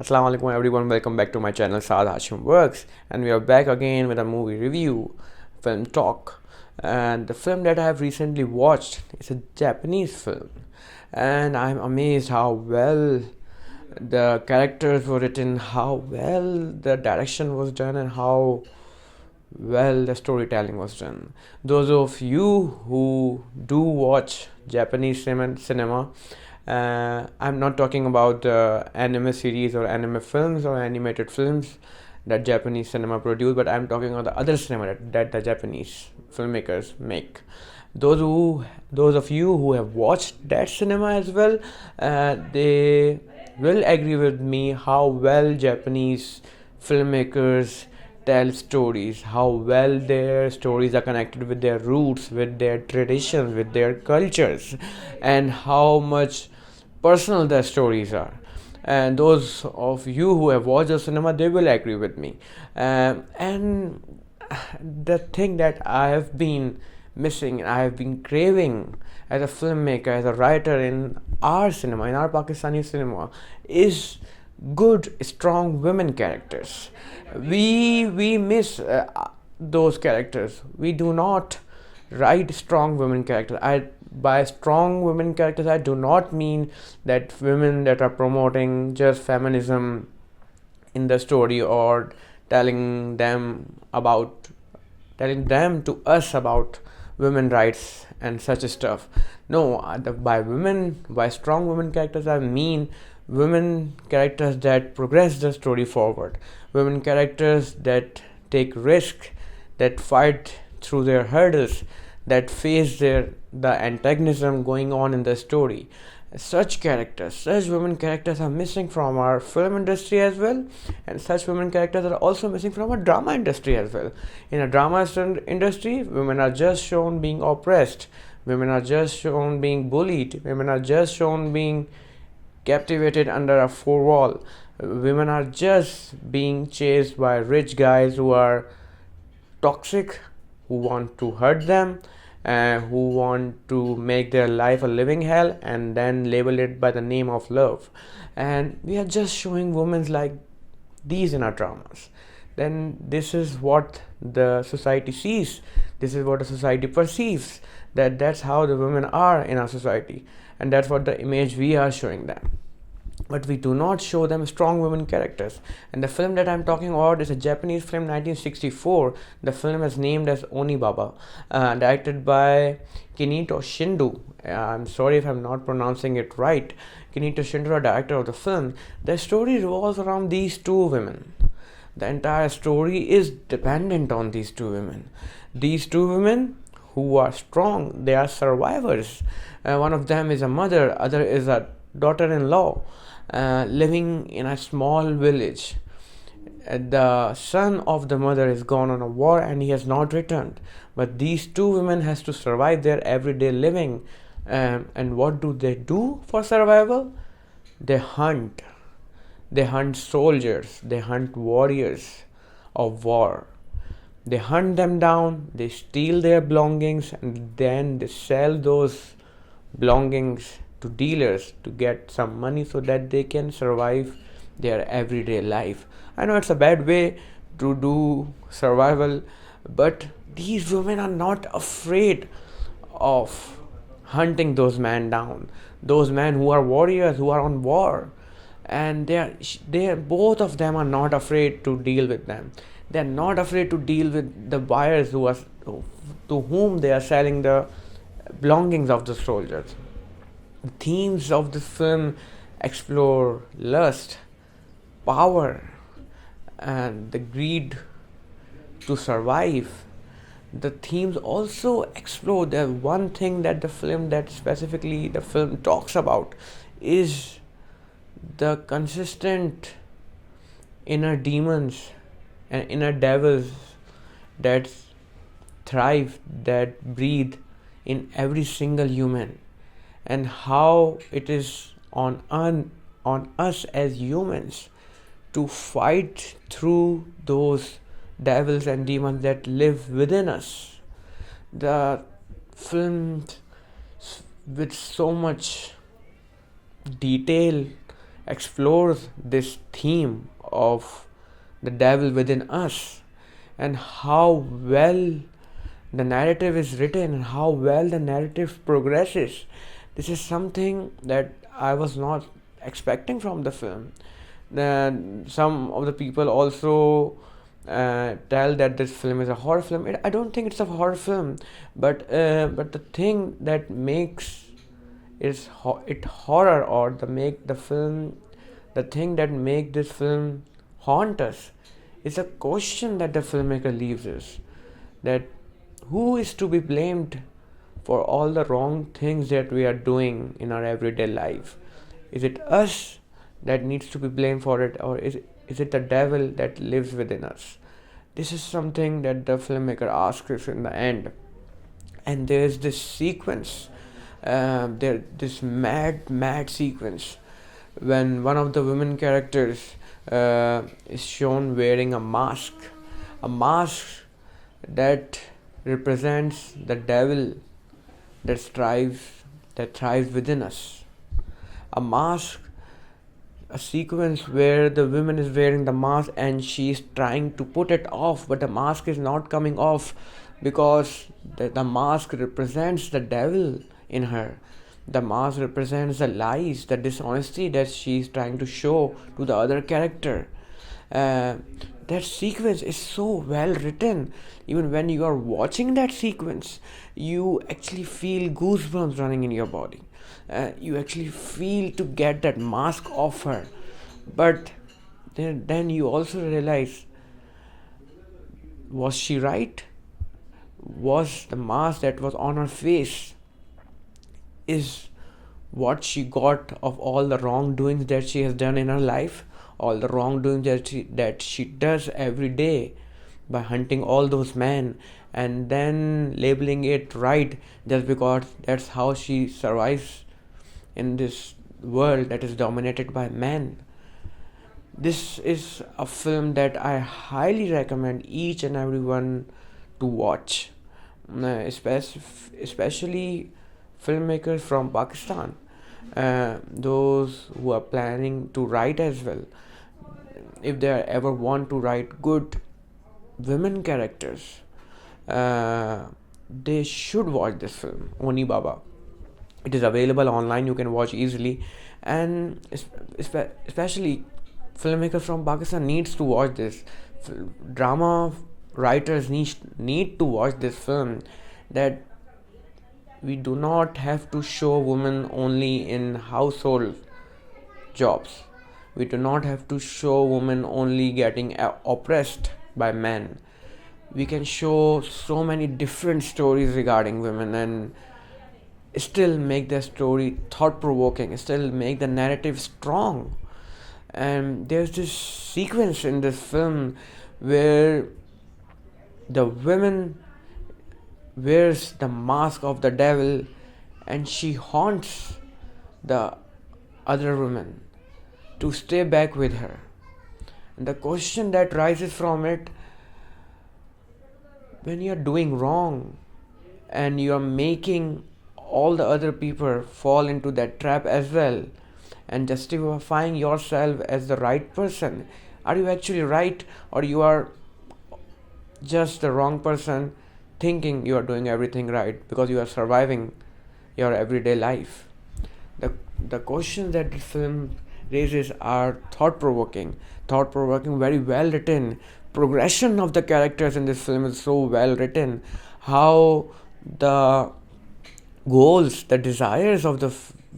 Assalamu alaikum everyone, welcome back to my channel Saad Hashim Works, and we are back again with a movie review, film talk. And the film that I have recently watched is a Japanese film, and I'm amazed how well the characters were written, how well the direction was done, and how well the storytelling was done. Those of you who do watch Japanese cinema, I'm not talking about anime series or anime films or animated films that Japanese cinema produce, but I'm talking about the other cinema that the Japanese filmmakers make. Those of you who have watched that cinema as well, they will agree with me how well Japanese filmmakers tell stories, how well their stories are connected with their roots, with their traditions, with their cultures, and how much personal their stories are. And those of you who have watched the cinema, they will agree with me. And the thing that I have been missing, I have been craving as a filmmaker, as a writer in our cinema, in our Pakistani cinema, is good, strong women characters. We miss those characters. We do not write strong women characters. I By strong women characters, I do not mean that women that are promoting just feminism in the story, or telling them about telling them to us about women rights and such stuff. No, by strong women characters, I mean women characters that progress the story forward, women characters that take risk, that fight through their hurdles, that face the antagonism going on in the story. Such women characters are missing from our film industry as well, and such women characters are also missing from our drama industry as well. In a drama industry, women are just shown being oppressed, women are just shown being bullied, women are just shown being captivated under a four wall, women are just being chased by rich guys who are toxic, who want to hurt them, who want to make their life a living hell and then label it by the name of love. And we are just showing women like these in our dramas. Then this is what the society sees, this is what the society perceives, that's how the women are in our society, and that's what the image we are showing them. But we do not show them strong women characters. And the film that I'm talking about is a Japanese film, 1964. The film is named as Onibaba, directed by Kinito Shindu. I'm sorry if I'm not pronouncing it right. Kinito Shindu, the director of the film. The story revolves around these two women. The entire story is dependent on these two women. These two women who are strong, they are survivors. One of them is a mother, other is a daughter-in-law, living in a small village. The son of the mother is gone on a war and he has not returned, but these two women has to survive their everyday living. And what do they do for survival? They hunt. They hunt soldiers, they hunt warriors of war. They hunt them down, they steal their belongings, and then they sell those belongings to dealers to get some money so that they can survive their everyday life. I know it's a bad way to do survival, but these women are not afraid of hunting those men down, those men who are warriors, who are on war. And they are both of them are not afraid to deal with them. They're not afraid to deal with the buyers to whom they are selling the belongings of the soldiers. The themes of the film explore lust, power, and the greed to survive. The themes also explore the one thing that specifically the film talks about is the consistent inner demons and inner devils that thrive, that breathe in every single human, and how it is on us as humans to fight through those devils and demons that live within us. The film, with so much detail explores this theme of the devil within us, and how well the narrative is written and how well the narrative progresses. This is something that I was not expecting from the film. Then some of the people also tell that this film is a horror film. I don't think it's a horror film, but the thing that makes it horror, or the thing that make this film haunt us, is a question that the filmmaker leaves us, that who is to be blamed for all the wrong things that we are doing in our everyday life? Is it us that needs to be blamed for it, or is it the devil that lives within us? This is something that the filmmaker asks us in the end. And there's this sequence, this mad sequence when one of the women characters is shown wearing a mask that represents the devil that thrives within us. A mask, a sequence where the woman is wearing the mask and she's trying to put it off, but the mask is not coming off because the mask represents the devil in her. The mask represents the lies, the dishonesty that she's trying to show to the other character. Uh, that sequence is so well written. Even when you are watching that sequence, you actually feel goosebumps running in your body. You actually feel to get that mask off her. But then you also realize, was she right? Was the mask that was on her face is what she got of all the wrongdoings that she has done in her life, all the wrongdoings that she does every day by hunting all those men and then labeling it right just because that's how she survives in this world that is dominated by men. This is a film that I highly recommend each and everyone to watch, especially filmmakers from Pakistan, those who are planning to write as well. If they ever want to write good women characters, they should watch this film, Onibaba. It is available online, you can watch easily, and especially filmmakers from Pakistan needs to watch this. Drama writers need to watch this film, that we do not have to show women only in household jobs. We do not have to show women only getting oppressed by men. We can show so many different stories regarding women and still make the story thought provoking, still make the narrative strong. And there's this sequence in this film where the woman wears the mask of the devil and she haunts the other woman to stay back with her. And the question that rises from it, when you are doing wrong and you are making all the other people fall into that trap as well and justifying yourself as the right person, are you actually right, or you are just the wrong person thinking you are doing everything right because you are surviving your everyday life? The questions that the film raises are thought provoking, very well written. Progression of the characters in this film is so well written. How the goals, the desires of the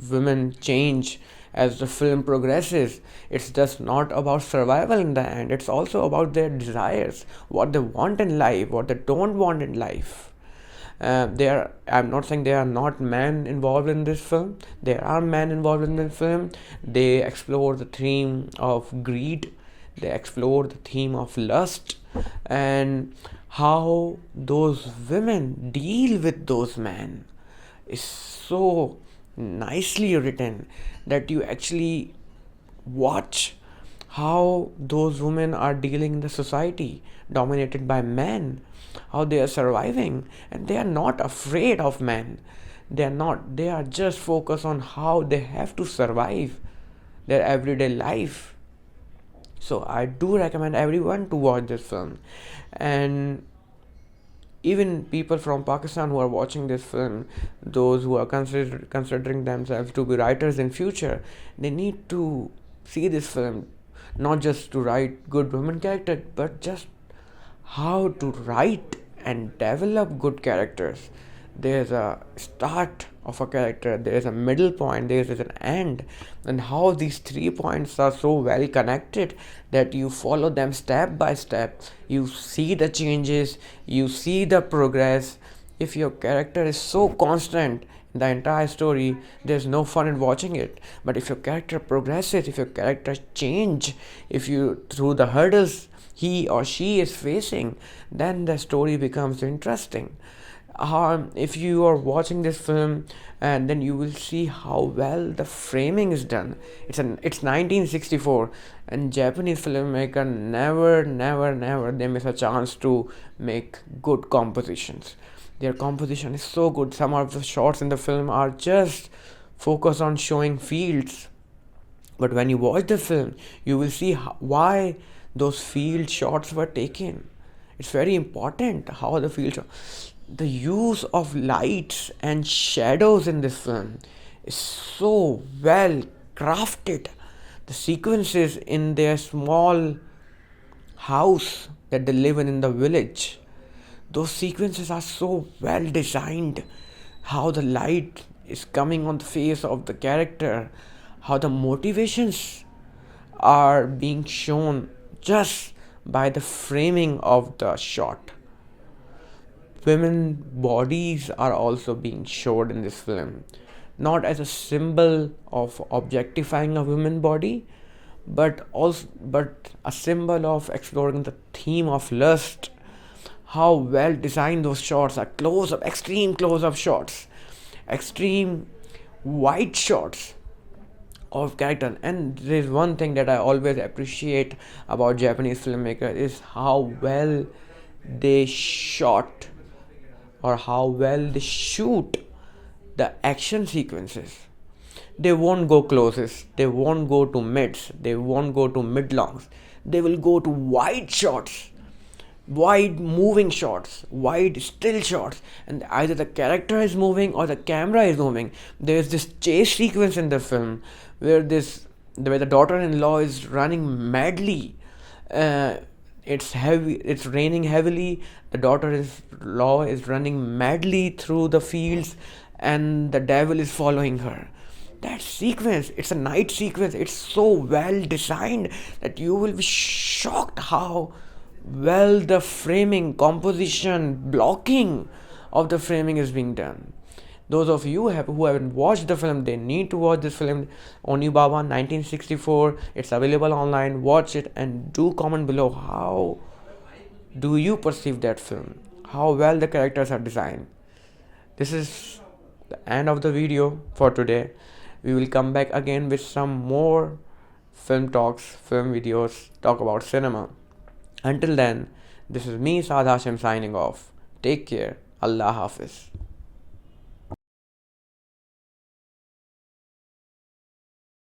women change as the film progresses. It's just not about survival in the end, it's also about their desires, what they want in life, what they don't want in life. I'm not saying there are not men involved in this film. There are men involved in this film. They explore the theme of greed. They explore the theme of lust, and how those women deal with those men is so nicely written that you actually watch how those women are dealing in the society dominated by men, how they are surviving, and they are not afraid of men. They are just focused on how they have to survive their everyday life. So I do recommend everyone to watch this film. And even people from Pakistan who are watching this film, those who are considering themselves to be writers in future, they need to see this film, not just to write good women character, but just how to write and develop good characters. There's a start of a character, there's a middle point, there's an end, and how these 3 points are so well connected that you follow them step by step. You see the changes, you see the progress. If your character is so constant in the entire story, there's no fun in watching it. But if your character progresses, if your character change, if you through the hurdles he or she is facing, then the story becomes interesting. If you are watching this film, and then you will see how well the framing is done. It's 1964, and Japanese filmmaker never they miss a chance to make good compositions. Their composition is so good. Some of the shots in the film are just focused on showing fields, but when you watch the film, you will see why those field shots were taken. It's very important how the field shot, the use of lights and shadows in this film is so well crafted. The sequences in their small house that they live in the village, those sequences are so well designed. How the light is coming on the face of the character, how the motivations are being shown just by the framing of the shot. Women bodies are also being showed in this film, not as a symbol of objectifying a woman body, but a symbol of exploring the theme of lust. How well designed those shots are, close up, extreme close up shots, extreme wide shots of character. And there's one thing that I always appreciate about Japanese filmmaker is how well they shot, or how well they shoot the action sequences. They won't go closest, they won't go to mids, they won't go to mid longs. They will go to wide shots, wide moving shots, wide still shots, and either the character is moving or the camera is moving. There's this chase sequence in the film where the daughter-in-law is running madly. Uh, it's heavy. It's raining heavily. The daughter-in-law is running madly through the fields, and the devil is following her. That sequence, it's a night sequence. It's so well designed that you will be shocked how well the framing, composition, blocking of the framing is being done. Those of you who haven't watched the film, they need to watch this film, Onibaba 1964. It's available online. Watch it and do comment below how do you perceive that film, how well the characters are designed. This is the end of the video for today. We will come back again with some more film talks, film videos, talk about cinema. Until then, this is me, Saad Hashim, signing off. Take care. Allah Hafiz.